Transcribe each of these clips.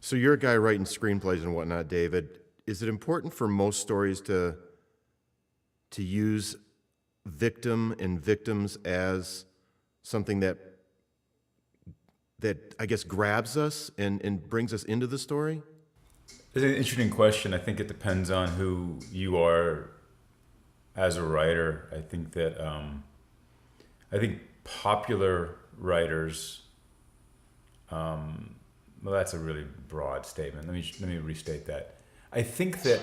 So you're a guy writing screenplays and whatnot, David. Is it important for most stories to use victim and victims as something that I guess grabs us and brings us into the story? It's an interesting question. I think it depends on who you are as a writer. I think that I think popular writers. Well, that's a really broad statement. Let me restate that. I think that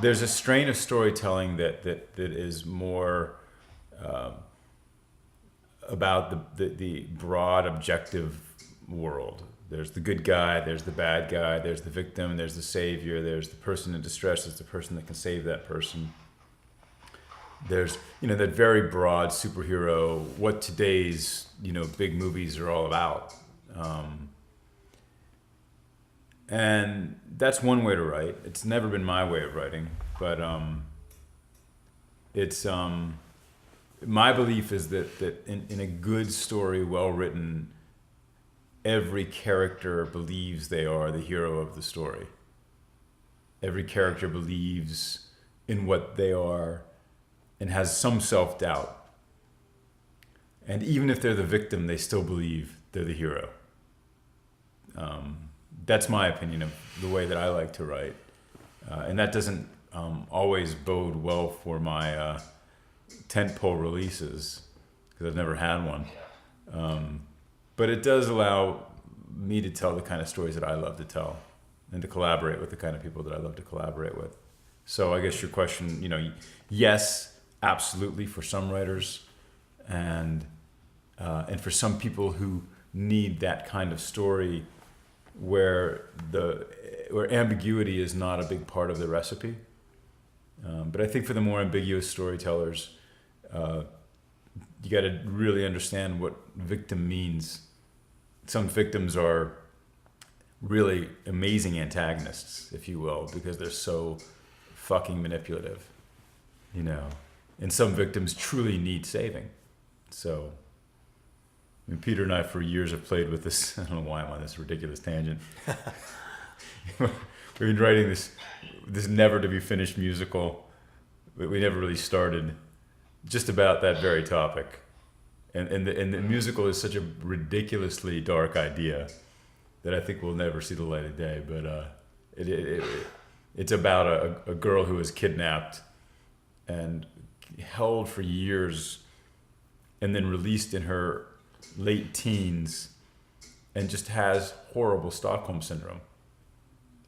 there's a strain of storytelling that is more about the broad objective world. There's the good guy, there's the bad guy, there's the victim, there's the savior, there's the person in distress, there's the person that can save that person. There's, that very broad superhero, what today's, big movies are all about. And that's one way to write. It's never been my way of writing, but it's my belief is that in a good story, well written, every character believes they are the hero of the story. Every character believes in what they are and has some self-doubt. And even if they're the victim, they still believe they're the hero. That's my opinion of the way that I like to write. And that doesn't always bode well for my tentpole releases, because I've never had one. But it does allow me to tell the kind of stories that I love to tell and to collaborate with the kind of people that I love to collaborate with. So I guess your question, yes, absolutely for some writers, and for some people who need that kind of story where ambiguity is not a big part of the recipe. But I think for the more ambiguous storytellers, you got to really understand what victim means. Some victims are really amazing antagonists, if you will, because they're so fucking manipulative, and some victims truly need saving. So, Peter and I for years have played with this. I don't know why I'm on this ridiculous tangent. We've been writing this never to be finished musical, but we never really started, just about that very topic. And the musical is such a ridiculously dark idea that I think will never see the light of day. But it's about a girl who was kidnapped and held for years and then released in her late teens and just has horrible Stockholm syndrome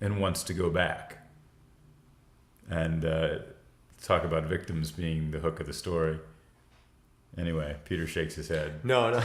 and wants to go back. And talk about victims being the hook of the story. Anyway, Peter shakes his head. No.